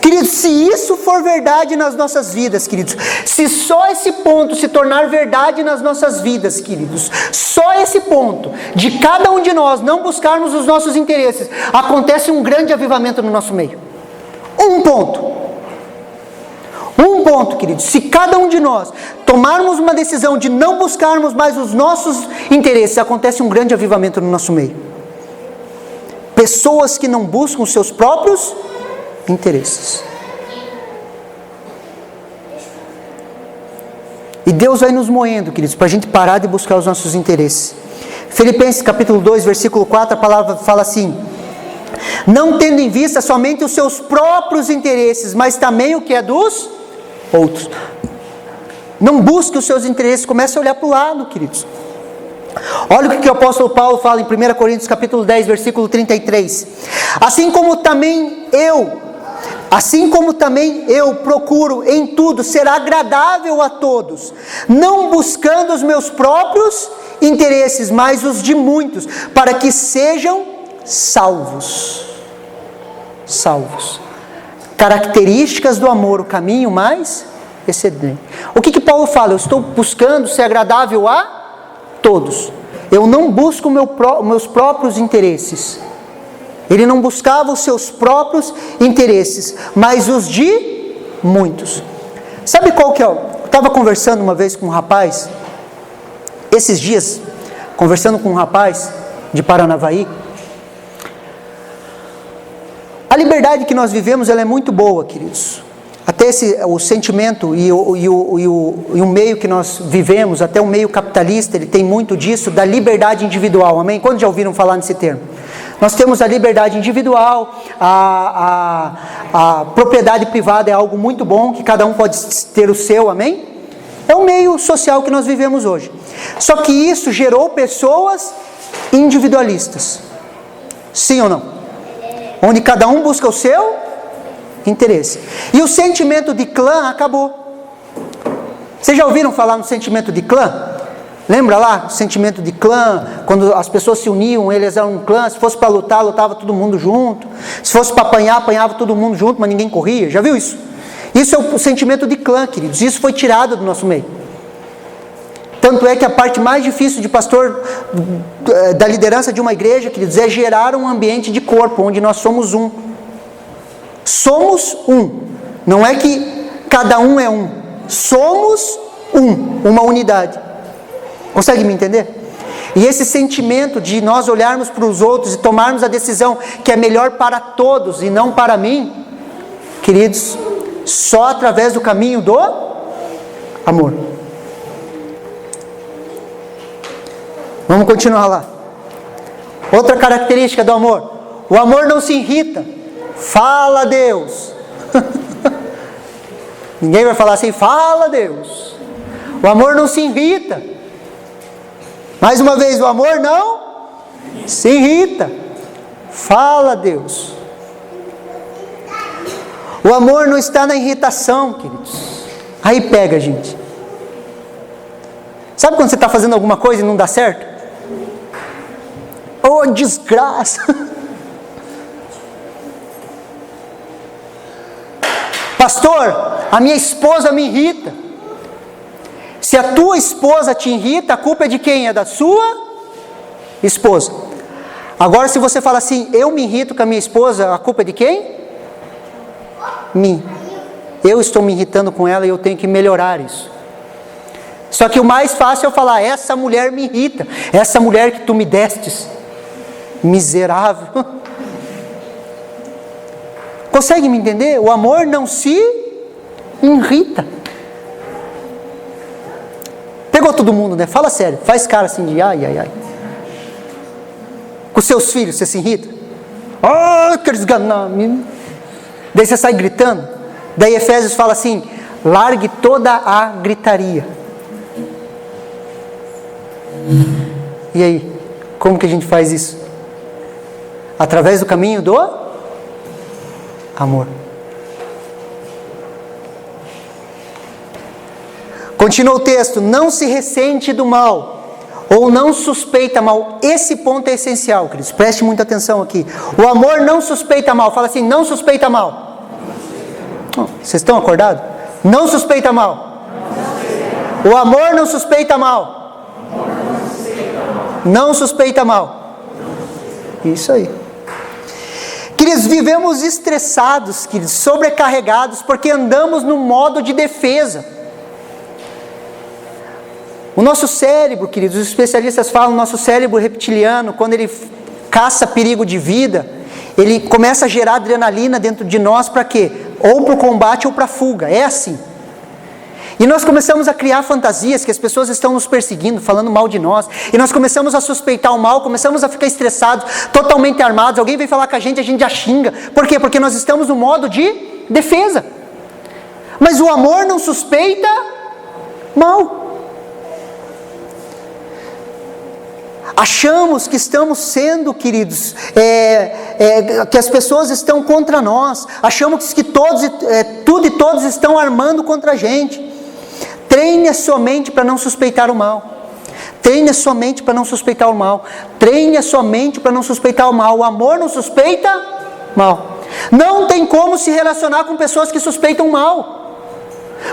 Queridos, se isso for verdade nas nossas vidas, queridos, se só esse ponto se tornar verdade nas nossas vidas, queridos, só esse ponto, de cada um de nós não buscarmos os nossos interesses, acontece um grande avivamento no nosso meio. Um ponto, queridos, se cada um de nós tomarmos uma decisão de não buscarmos mais os nossos interesses, acontece um grande avivamento no nosso meio. Pessoas que não buscam os seus próprios interesses. E Deus vai nos moendo, queridos, para a gente parar de buscar os nossos interesses. Filipenses capítulo 2, versículo 4, a palavra fala assim: não tendo em vista somente os seus próprios interesses, mas também o que é dos outros. Não busque os seus interesses, comece a olhar para o lado, queridos. Olha o que o apóstolo Paulo fala em 1 Coríntios capítulo 10, versículo 33. Assim como também eu procuro em tudo ser agradável a todos, não buscando os meus próprios interesses, mas os de muitos, para que sejam salvos. Características do amor, o caminho mais excedente. O que Paulo fala? Eu estou buscando ser agradável a todos. Eu não busco meus próprios interesses. Ele não buscava os seus próprios interesses, mas os de muitos. Sabe qual que é? Eu estava conversando uma vez com um rapaz, esses dias, conversando com um rapaz de Paranavaí. A liberdade que nós vivemos, ela é muito boa, queridos. Até o sentimento e o meio que nós vivemos, até o meio capitalista, ele tem muito disso, da liberdade individual, amém? Quando já ouviram falar nesse termo? Nós temos a liberdade individual, a propriedade privada é algo muito bom, que cada um pode ter o seu, amém? É o meio social que nós vivemos hoje. Só que isso gerou pessoas individualistas. Sim ou não? Onde cada um busca o seu interesse. E o sentimento de clã acabou. Vocês já ouviram falar no sentimento de clã? Lembra lá o sentimento de clã? Quando as pessoas se uniam, eles eram um clã. Se fosse para lutar, lutava todo mundo junto. Se fosse para apanhar, apanhava todo mundo junto, mas ninguém corria. Já viu isso? Isso é o sentimento de clã, queridos. Isso foi tirado do nosso meio. Tanto é que a parte mais difícil de pastor, da liderança de uma igreja, queridos, é gerar um ambiente de corpo, onde nós somos um. Somos um. Não é que cada um é um. Somos um, uma unidade. Consegue me entender? E esse sentimento de nós olharmos para os outros e tomarmos a decisão que é melhor para todos e não para mim, queridos, só através do caminho do amor. Vamos continuar lá. Outra característica do amor: o amor não se irrita. Fala Deus. Ninguém vai falar assim, fala Deus. O amor não se irrita. Mais uma vez, o amor não se irrita. Fala Deus. O amor não está na irritação, queridos. Aí pega, gente. Sabe quando você está fazendo alguma coisa e não dá certo? Oh, desgraça! Pastor, a minha esposa me irrita. Se a tua esposa te irrita, a culpa é de quem? É da sua esposa. Agora, se você fala assim, eu me irrito com a minha esposa, a culpa é de quem? Mim. Eu estou me irritando com ela e eu tenho que melhorar isso. Só que o mais fácil é eu falar, essa mulher me irrita, essa mulher que tu me destes, miserável. Consegue me entender? O amor não se irrita. Pegou todo mundo, né? Fala sério, faz cara assim de ai, ai, ai. Com seus filhos, você se irrita? Ah, quero esganar. Daí você sai gritando. Daí Efésios fala assim, largue toda a gritaria. E aí, como que a gente faz isso? Através do caminho do amor. Continua o texto, não se ressente do mal, ou não suspeita mal. Esse ponto é essencial, queridos, preste muita atenção aqui. O amor não suspeita mal, fala assim, não suspeita mal. Vocês estão acordados? Não suspeita mal. O amor não suspeita mal. Não suspeita mal. Isso aí. Queridos, vivemos estressados, queridos, sobrecarregados, porque andamos no modo de defesa. O nosso cérebro, queridos, os especialistas falam, o nosso cérebro reptiliano, quando ele caça perigo de vida, ele começa a gerar adrenalina dentro de nós para quê? Ou para o combate ou para a fuga, é assim. E nós começamos a criar fantasias que as pessoas estão nos perseguindo, falando mal de nós. E nós começamos a suspeitar o mal, começamos a ficar estressados, totalmente armados. Alguém vem falar com a gente já xinga. Por quê? Porque nós estamos no modo de defesa. Mas o amor não suspeita mal. Achamos que estamos sendo, queridos, que as pessoas estão contra nós. Achamos que tudo e todos estão armando contra a gente. Treine a sua mente para não suspeitar o mal. Treine a sua mente para não suspeitar o mal. Treine a sua mente para não suspeitar o mal. O amor não suspeita mal. Não tem como se relacionar com pessoas que suspeitam mal.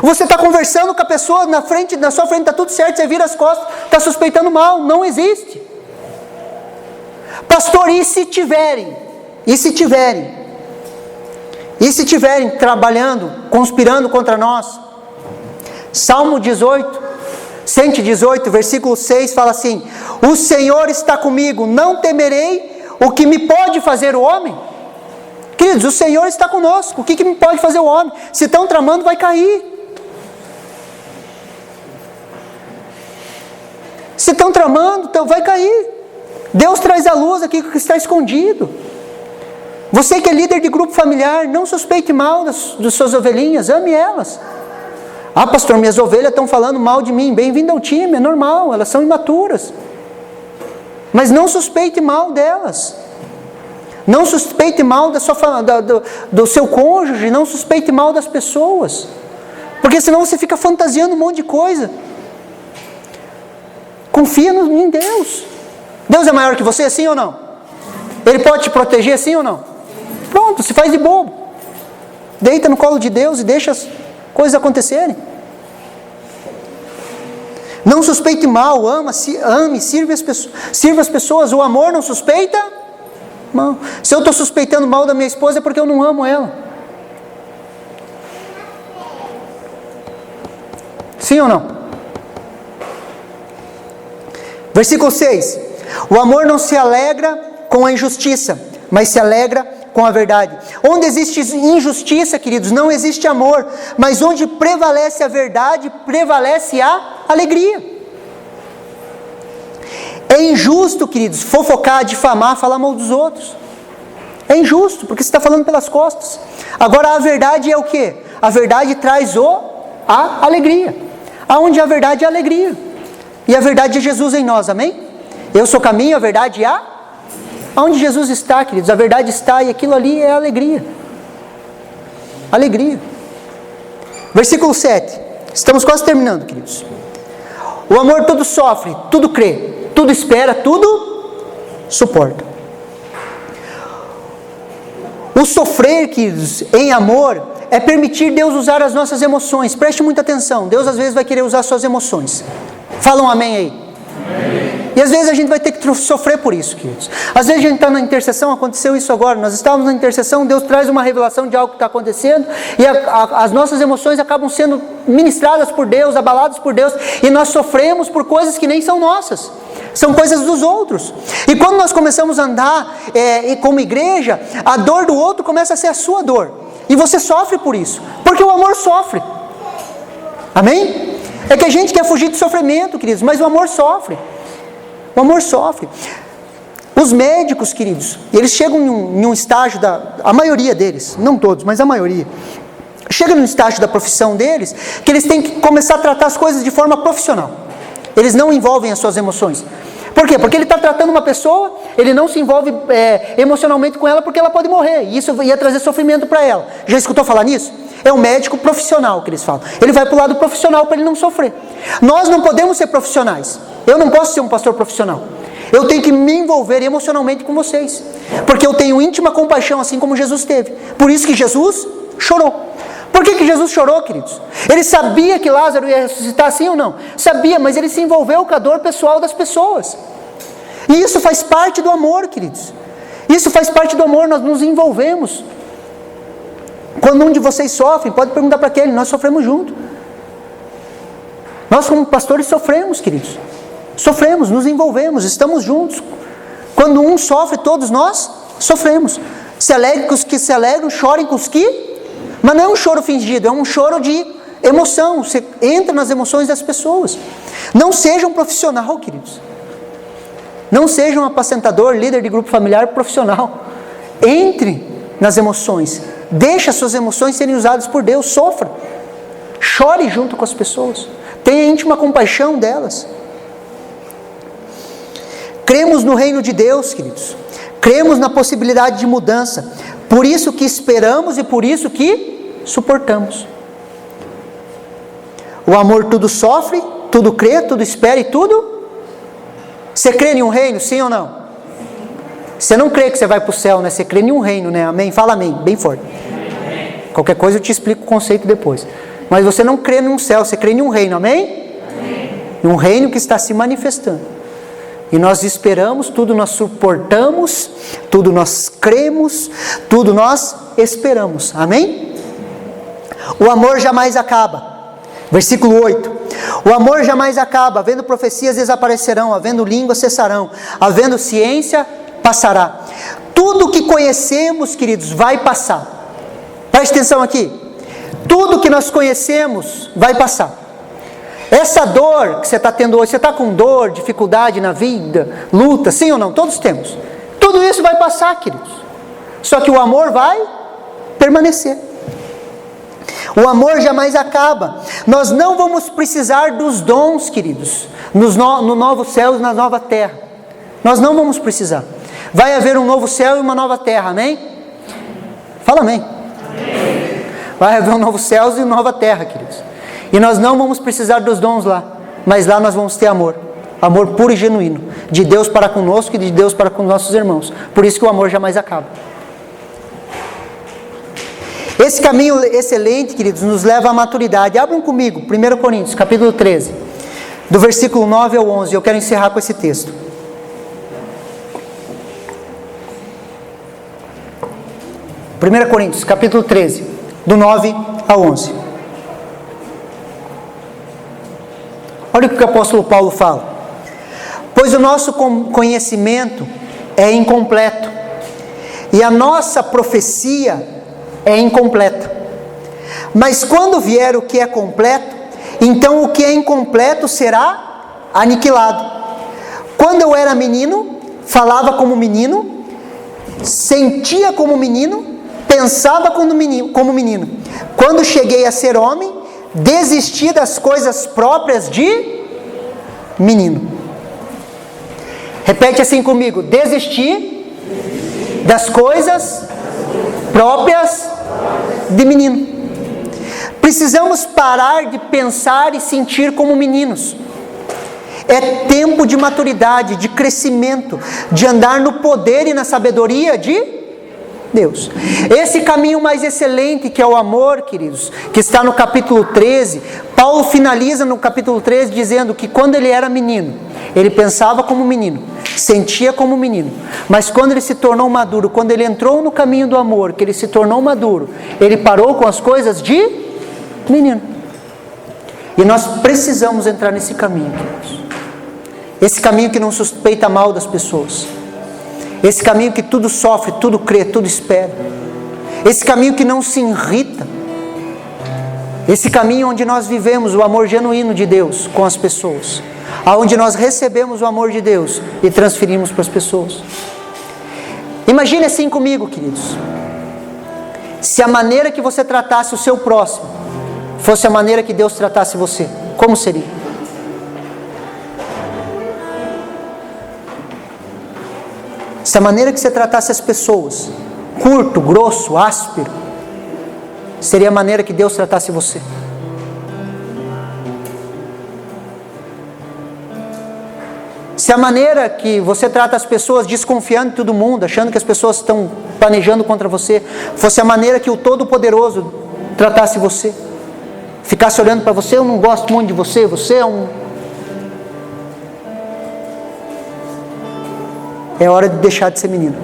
Você está conversando com a pessoa na sua frente está tudo certo, você vira as costas, está suspeitando mal. Não existe. Pastor, e se tiverem? E se tiverem? E se tiverem trabalhando, conspirando contra nós? Salmo 118, versículo 6 fala assim: o Senhor está comigo, não temerei o que me pode fazer o homem. Queridos, o Senhor está conosco, o que me pode fazer o homem? Se estão tramando, vai cair. Se estão tramando, então vai cair. Deus traz à luz aquilo que está escondido. Você que é líder de grupo familiar, não suspeite mal das suas ovelhinhas, ame elas. Ah, pastor, minhas ovelhas estão falando mal de mim. Bem-vindo ao time, é normal, elas são imaturas. Mas não suspeite mal delas. Não suspeite mal do seu cônjuge, não suspeite mal das pessoas. Porque senão você fica fantasiando um monte de coisa. Confia em Deus. Deus é maior que você, sim ou não? Ele pode te proteger, sim ou não? Pronto, se faz de bobo. Deita no colo de Deus e deixa as coisas acontecerem. Não suspeite mal, ame, sirva as pessoas. O amor não suspeita mal. Se eu estou suspeitando mal da minha esposa é porque eu não amo ela. Sim ou não? Versículo 6. O amor não se alegra com a injustiça, mas se alegra com a verdade. Onde existe injustiça, queridos, não existe amor. Mas onde prevalece a verdade, prevalece a alegria. É injusto, queridos, fofocar, difamar, falar mal dos outros. É injusto, porque você está falando pelas costas. Agora a verdade é o quê? A verdade traz a alegria. Aonde a verdade é a alegria. E a verdade é Jesus em nós, amém? Eu sou o caminho, a verdade e aonde Jesus está, queridos, a verdade está, e aquilo ali é alegria. Alegria. Versículo 7. Estamos quase terminando, queridos. O amor tudo sofre, tudo crê, tudo espera, tudo suporta. O sofrer, queridos, em amor, é permitir Deus usar as nossas emoções. Preste muita atenção. Deus às vezes vai querer usar suas emoções. Fala um amém aí. Amém. E às vezes a gente vai ter que sofrer por isso, queridos. Às vezes a gente está na intercessão, aconteceu isso agora. Nós estávamos na intercessão, Deus traz uma revelação de algo que está acontecendo. E as nossas emoções acabam sendo ministradas por Deus, abaladas por Deus. E nós sofremos por coisas que nem são nossas. São coisas dos outros. E quando nós começamos a andar como igreja, a dor do outro começa a ser a sua dor. E você sofre por isso. Porque o amor sofre. Amém? É que a gente quer fugir do sofrimento, queridos, mas o amor sofre. O amor sofre. Os médicos, queridos, eles chegam em um estágio, a maioria deles, não todos, mas a maioria, chega num estágio da profissão deles, que eles têm que começar a tratar as coisas de forma profissional. Eles não envolvem as suas emoções. Por quê? Porque ele está tratando uma pessoa, ele não se envolve emocionalmente com ela, porque ela pode morrer, e isso ia trazer sofrimento para ela. Já escutou falar nisso? É um médico profissional que eles falam. Ele vai para o lado profissional para ele não sofrer. Nós não podemos ser profissionais. Eu não posso ser um pastor profissional. Eu tenho que me envolver emocionalmente com vocês. Porque eu tenho íntima compaixão, assim como Jesus teve. Por isso que Jesus chorou. Por que Jesus chorou, queridos? Ele sabia que Lázaro ia ressuscitar, sim ou não? Sabia, mas ele se envolveu com a dor pessoal das pessoas. E isso faz parte do amor, queridos. Isso faz parte do amor, nós nos envolvemos. Quando um de vocês sofre, pode perguntar para aquele, nós sofremos junto. Nós como pastores sofremos, queridos. Sofremos, nos envolvemos, estamos juntos. Quando um sofre, todos nós sofremos. Se alegrem com os que se alegram, chorem com os que... Mas não é um choro fingido, é um choro de emoção. Você entra nas emoções das pessoas. Não seja um profissional, queridos. Não seja um apacentador, líder de grupo familiar profissional. Entre nas emoções. Deixe as suas emoções serem usadas por Deus. Sofra. Chore junto com as pessoas. Tenha íntima compaixão delas. Cremos no reino de Deus, queridos. Cremos na possibilidade de mudança. Por isso que esperamos e por isso que suportamos. O amor tudo sofre, tudo crê, tudo espera e tudo... Você crê em um reino, sim ou não? Você não crê que você vai para o céu, né? Você crê em um reino, né? Amém? Fala amém, bem forte. Qualquer coisa eu te explico o conceito depois. Mas você não crê num céu, você crê em um reino, amém? Em um reino que está se manifestando. E nós esperamos, tudo nós suportamos, tudo nós cremos, tudo nós esperamos. Amém? O amor jamais acaba. Versículo 8. O amor jamais acaba. Havendo profecias desaparecerão, havendo línguas cessarão, havendo ciência passará. Tudo que conhecemos, queridos, vai passar. Preste atenção aqui. Tudo que nós conhecemos vai passar. Essa dor que você está tendo hoje, você está com dor, dificuldade na vida, luta, sim ou não? Todos temos. Tudo isso vai passar, queridos. Só que o amor vai permanecer. O amor jamais acaba. Nós não vamos precisar dos dons, queridos, no novo céu e na nova terra. Nós não vamos precisar. Vai haver um novo céu e uma nova terra, amém? Fala amém. Vai haver um novo céu e uma nova terra, queridos. E nós não vamos precisar dos dons lá, mas lá nós vamos ter amor. Amor puro e genuíno, de Deus para conosco e de Deus para com nossos irmãos. Por isso que o amor jamais acaba. Esse caminho excelente, queridos, nos leva à maturidade. Abram comigo, 1 Coríntios, capítulo 13. do versículo 9 ao 11. Eu quero encerrar com esse texto. 1 Coríntios, capítulo 13, do 9 ao 11. Olha o que o apóstolo Paulo fala. Pois o nosso conhecimento é incompleto, e a nossa profecia é incompleta. Mas quando vier o que é completo, então o que é incompleto será aniquilado. Quando eu era menino, falava como menino, sentia como menino, pensava como menino. Quando cheguei a ser homem, desisti das coisas próprias de menino. Repete assim comigo: desisti das coisas próprias de menino. Precisamos parar de pensar e sentir como meninos. É tempo de maturidade, de crescimento, de andar no poder e na sabedoria de Deus. Esse caminho mais excelente, que é o amor, queridos, que está no capítulo 13, Paulo finaliza no capítulo 13 dizendo que quando ele era menino, ele pensava como menino, sentia como menino, mas quando ele se tornou maduro, quando ele entrou no caminho do amor, que ele se tornou maduro, ele parou com as coisas de menino. E nós precisamos entrar nesse caminho, queridos. Esse caminho que não suspeita mal das pessoas. Esse caminho que tudo sofre, tudo crê, tudo espera. Esse caminho que não se irrita. Esse caminho onde nós vivemos o amor genuíno de Deus com as pessoas. Onde nós recebemos o amor de Deus e transferimos para as pessoas. Imagine assim comigo, queridos. Se a maneira que você tratasse o seu próximo fosse a maneira que Deus tratasse você, como seria? Se a maneira que você tratasse as pessoas, curto, grosso, áspero, seria a maneira que Deus tratasse você. Se a maneira que você trata as pessoas desconfiando de todo mundo, achando que as pessoas estão planejando contra você, fosse a maneira que o Todo-Poderoso tratasse você, ficasse olhando para você: eu não gosto muito de você, você é um... É hora de deixar de ser menino.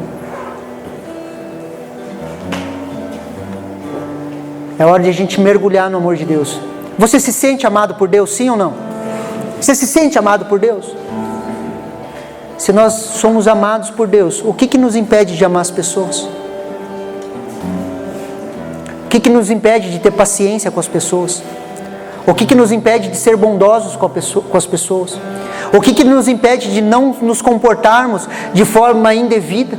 É hora de a gente mergulhar no amor de Deus. Você se sente amado por Deus, sim ou não? Você se sente amado por Deus? Se nós somos amados por Deus, o que nos impede de amar as pessoas? O que nos impede de ter paciência com as pessoas? O que nos impede de ser bondosos com as pessoas? O que nos impede de não nos comportarmos de forma indevida?